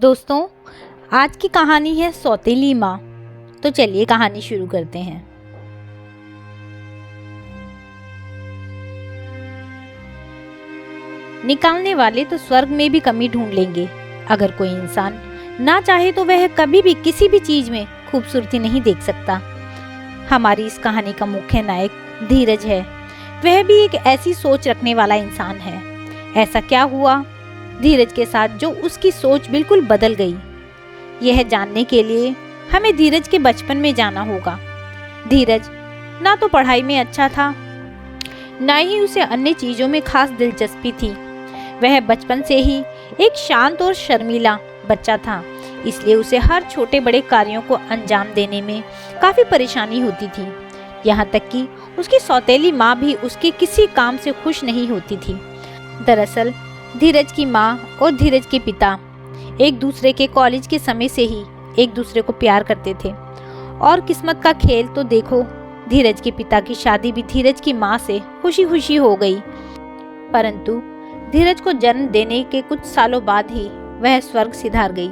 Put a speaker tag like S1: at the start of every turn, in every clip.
S1: दोस्तों, आज की कहानी है सौतेली माँ। तो चलिए कहानी शुरू करते हैं। निकालने वाले तो स्वर्ग में भी कमी ढूंढ लेंगे। अगर कोई इंसान ना चाहे तो वह कभी भी किसी भी चीज में खूबसूरती नहीं देख सकता। हमारी इस कहानी का मुख्य नायक धीरज है। वह भी एक ऐसी सोच रखने वाला इंसान है। ऐसा क्या हुआ धीरज के साथ जो उसकी सोच बिल्कुल बदल गई? यह जानने के लिए हमें धीरज के बचपन में जाना होगा। धीरज ना तो पढ़ाई में अच्छा था, ना ही उसे अन्य चीजों में खास दिलचस्पी थी। वह बचपन से ही एक शांत और शर्मीला बच्चा था, इसलिए उसे हर छोटे बड़े कार्यों को अंजाम देने में काफी परेशानी होती थी। यहाँ तक कि उसकी सौतेली माँ भी उसके किसी काम से खुश नहीं होती थी। दरअसल धीरज की माँ और धीरज के पिता एक दूसरे के कॉलेज के समय से ही एक दूसरे को प्यार करते थे। और किस्मत का खेल तो देखो, धीरज के पिता की शादी भी धीरज की माँ से खुशी खुशी हो गई। परंतु धीरज को जन्म देने के कुछ सालों बाद ही वह स्वर्ग सिधार गई।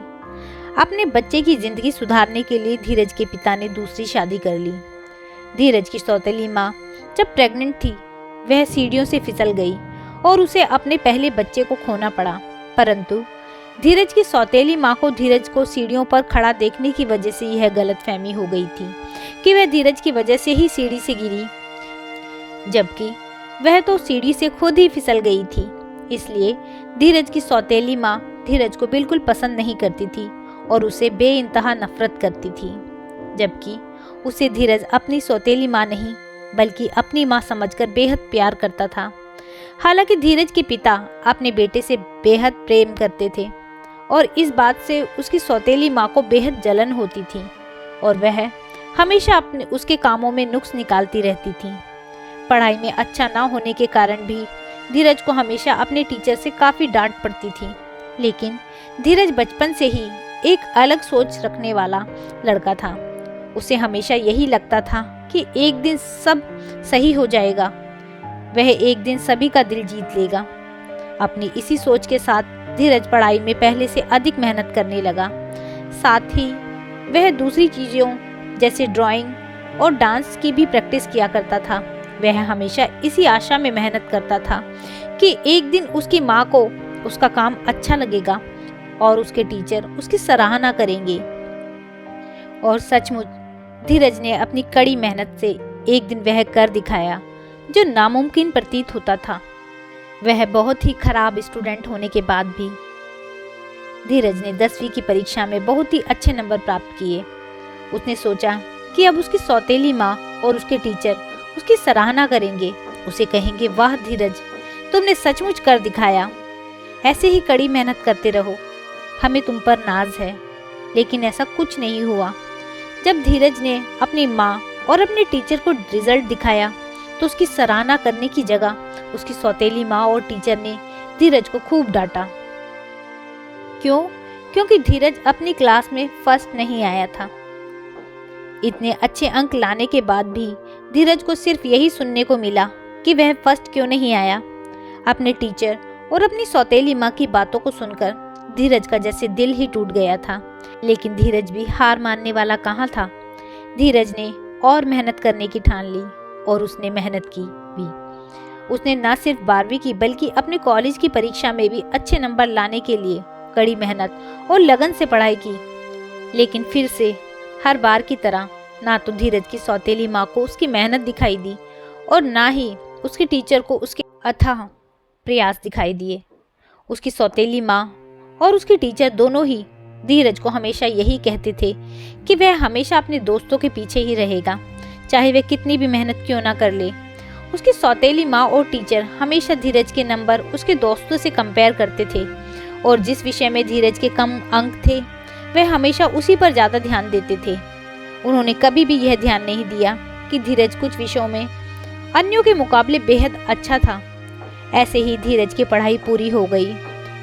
S1: अपने बच्चे की जिंदगी सुधारने के लिए धीरज के पिता ने दूसरी शादी कर ली। धीरज की सौतेली माँ जब प्रेग्नेंट थी, वह सीढ़ियों से फिसल गई और उसे अपने पहले बच्चे को खोना पड़ा। परंतु धीरज की सौतेली माँ को धीरज को सीढ़ियों पर खड़ा देखने की वजह से यह गलतफहमी हो गई थी कि वह धीरज की वजह से ही सीढ़ी से गिरी, जबकि वह तो सीढ़ी से खुद ही फिसल गई थी। इसलिए धीरज की सौतेली माँ धीरज को बिल्कुल पसंद नहीं करती थी और उसे बेइंतहा नफरत करती थी, जबकि उसे धीरज अपनी सौतेली माँ नहीं बल्कि अपनी माँ समझकर बेहद प्यार करता था। हालांकि धीरज के पिता अपने बेटे से बेहद प्रेम करते थे और इस बात से उसकी सौतेली माँ को बेहद जलन होती थी और वह हमेशा अपने उसके कामों में नुक्स निकालती रहती थी। पढ़ाई में अच्छा ना होने के कारण भी धीरज को हमेशा अपने टीचर से काफ़ी डांट पड़ती थी। लेकिन धीरज बचपन से ही एक अलग सोच रखने वाला लड़का था। उसे हमेशा यही लगता था कि एक दिन सब सही हो जाएगा, वह एक दिन सभी का दिल जीत लेगा। अपनी इसी सोच के साथ धीरज पढ़ाई में पहले से अधिक मेहनत करने लगा। साथ ही वह दूसरी चीज़ों जैसे ड्राइंग और डांस की भी प्रैक्टिस किया करता था। वह हमेशा इसी आशा में मेहनत करता था कि एक दिन उसकी माँ को उसका काम अच्छा लगेगा और उसके टीचर उसकी सराहना करेंगे। और सचमुच धीरज ने अपनी कड़ी मेहनत से एक दिन वह कर दिखाया जो नामुमकिन प्रतीत होता था। वह बहुत ही खराब स्टूडेंट होने के बाद भी धीरज ने 10वीं की परीक्षा में बहुत ही अच्छे नंबर प्राप्त किए। उसने सोचा कि अब उसकी सौतेली माँ और उसके टीचर उसकी सराहना करेंगे, उसे कहेंगे, वाह धीरज, तुमने सचमुच कर दिखाया, ऐसे ही कड़ी मेहनत करते रहो, हमें तुम पर नाज है। लेकिन ऐसा कुछ नहीं हुआ। जब धीरज ने अपनी माँ और अपने टीचर को रिजल्ट दिखाया तो उसकी सराहना करने की जगह उसकी सौतेली माँ और टीचर ने धीरज को खूब डांटा। क्यों? क्योंकि धीरज अपनी क्लास में फर्स्ट नहीं आया था। इतने अच्छे अंक लाने के बाद भी धीरज को सिर्फ यही सुनने को मिला कि वह फर्स्ट क्यों नहीं आया। अपने टीचर और अपनी सौतेली माँ की बातों को सुनकर धीरज का जैसे दिल ही टूट गया था। लेकिन धीरज भी हार मानने वाला कहाँ था। धीरज ने और मेहनत करने की ठान ली और उसने मेहनत की भी। उसने न सिर्फ 12वीं की बल्कि अपने कॉलेज की परीक्षा में भी अच्छे नंबर लाने के लिए कड़ी मेहनत और लगन से पढ़ाई की। लेकिन फिर से हर बार की तरह ना तो धीरज की सौतेली माँ को उसकी मेहनत दिखाई दी और ना ही उसके टीचर को उसके अथाह प्रयास दिखाई दिए। उसकी सौतेली माँ और उसके टीचर दोनों ही धीरज को हमेशा यही कहते थे कि वह हमेशा अपने दोस्तों के पीछे ही रहेगा, चाहे वह कितनी भी मेहनत क्यों ना कर ले। उसकी सौतेली माँ और टीचर हमेशा धीरज के नंबर उसके दोस्तों से कंपेयर करते थे और जिस विषय में धीरज के कम अंक थे वह हमेशा उसी पर ज़्यादा ध्यान देते थे। उन्होंने कभी भी यह ध्यान नहीं दिया कि धीरज कुछ विषयों में अन्यों के मुकाबले बेहद अच्छा था। ऐसे ही धीरज की पढ़ाई पूरी हो गई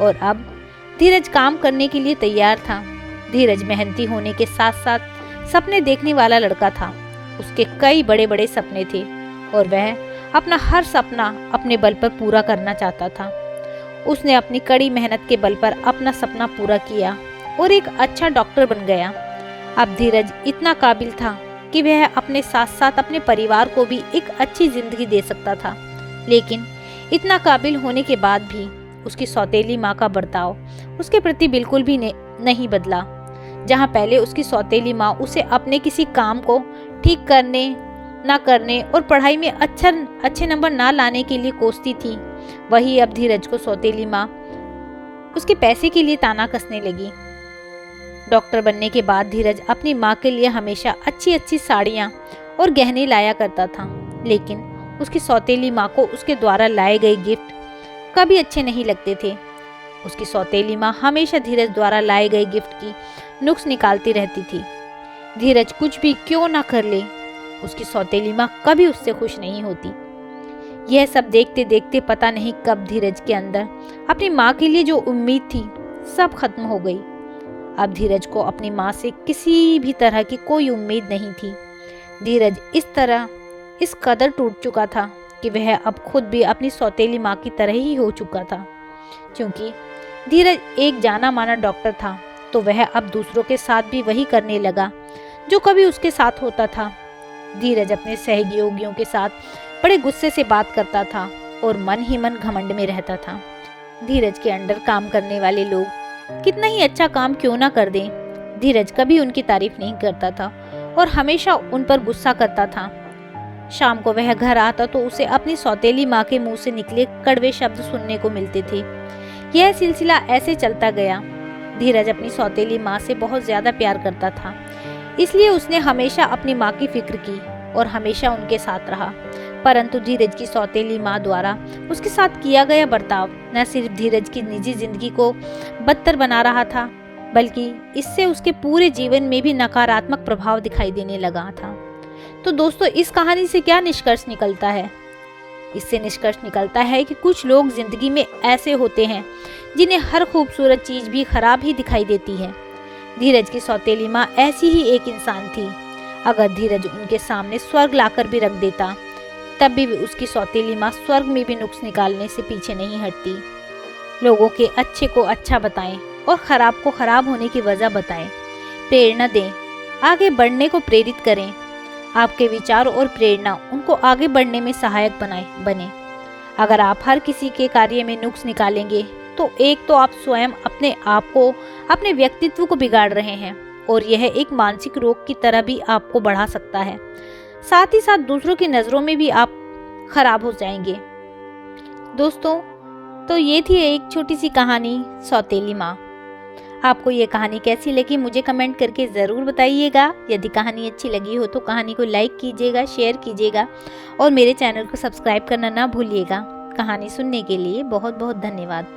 S1: और अब धीरज काम करने के लिए तैयार था। धीरज मेहनती होने के साथ साथ सपने देखने वाला लड़का था। उसके कई बड़े बड़े सपने थे और वह अपना हर सपना अपने बल पर पूरा करना चाहता था। उसने अपनी कड़ी मेहनत के बल पर अपना सपना पूरा किया और एक अच्छा डॉक्टर बन गया। अब धीरज इतना काबिल था कि वह अपने साथ साथ अपने परिवार को भी एक अच्छी जिंदगी दे सकता था। लेकिन इतना काबिल होने के बाद भी उसकी सौतेली माँ का बर्ताव उसके प्रति बिल्कुल भी नहीं बदला। जहाँ पहले उसकी सौतेली माँ उसे अपने किसी काम को ठीक करने ना करने और पढ़ाई में अच्छे नंबर ना लाने के लिए कोसती थी, वही अब धीरज को सौतेली माँ उसके पैसे के लिए ताना कसने लगी। डॉक्टर बनने के बाद धीरज अपनी माँ के लिए हमेशा अच्छी अच्छी साड़ियाँ और गहने लाया करता था, लेकिन उसकी सौतेली माँ को उसके द्वारा लाए गए गिफ्ट कभी अच्छे नहीं लगते थे। उसकी सौतेली माँ हमेशा धीरज द्वारा लाए गए गिफ्ट की नुक्स निकालती रहती थी। धीरज कुछ भी क्यों ना कर ले, उसकी सौतेली माँ कभी उससे खुश नहीं होती। यह सब देखते देखते पता नहीं कब धीरज के अंदर अपनी माँ के लिए जो उम्मीद थी सब खत्म हो गई। अब धीरज को अपनी माँ से किसी भी तरह की कोई उम्मीद नहीं थी। धीरज इस कदर टूट चुका था कि वह अब खुद भी अपनी सौतेली माँ की तरह ही हो चुका था। क्योंकि धीरज एक जाना माना डॉक्टर था, तो वह अब दूसरों के साथ भी वही करने लगा जो कभी उसके साथ होता था। धीरज अपने सहयोगियों के साथ बड़े गुस्से से बात करता था और मन ही मन घमंड में रहता था। धीरज के अंडर काम करने वाले लोग कितना ही अच्छा काम क्यों ना कर दें, धीरज कभी उनकी तारीफ नहीं करता था और हमेशा उन पर गुस्सा करता था। शाम को वह घर आता तो उसे अपनी सौतेली माँ के मुंह से निकले कड़वे शब्द सुनने को मिलते थे। यह सिलसिला ऐसे चलता गया। धीरज अपनी सौतेली माँ से बहुत ज्यादा प्यार करता था, इसलिए उसने हमेशा अपनी माँ की फिक्र की और हमेशा उनके साथ रहा। परंतु धीरज की सौतेली माँ द्वारा उसके साथ किया गया बर्ताव न सिर्फ धीरज की निजी जिंदगी को बदतर बना रहा था, बल्कि इससे उसके पूरे जीवन में भी नकारात्मक प्रभाव दिखाई देने लगा था। तो दोस्तों, इस कहानी से क्या निष्कर्ष निकलता है? इससे निष्कर्ष निकलता है कि कुछ लोग जिंदगी में ऐसे होते हैं जिन्हें हर खूबसूरत चीज भी खराब ही दिखाई देती है। धीरज की सौतेली माँ ऐसी ही एक इंसान थी। अगर धीरज उनके सामने स्वर्ग लाकर भी रख देता, तब भी उसकी सौतेली माँ स्वर्ग में भी नुक्स निकालने से पीछे नहीं हटती। लोगों के अच्छे को अच्छा बताएं और खराब को खराब होने की वजह बताएं, प्रेरणा दें, आगे बढ़ने को प्रेरित करें। आपके विचार और प्रेरणा उनको आगे बढ़ने में सहायक बने। अगर आप हर किसी के कार्य में नुक्स निकालेंगे तो एक तो आप स्वयं अपने आप को, अपने व्यक्तित्व को बिगाड़ रहे हैं और यह एक मानसिक रोग की तरह भी आपको बढ़ा सकता है। साथ ही साथ दूसरों की नज़रों में भी आप खराब हो जाएंगे। दोस्तों, तो ये थी एक छोटी सी कहानी सौतेली माँ। आपको ये कहानी कैसी लगी मुझे कमेंट करके ज़रूर बताइएगा। यदि कहानी अच्छी लगी हो तो कहानी को लाइक कीजिएगा, शेयर कीजिएगा और मेरे चैनल को सब्सक्राइब करना ना भूलिएगा। कहानी सुनने के लिए बहुत बहुत धन्यवाद।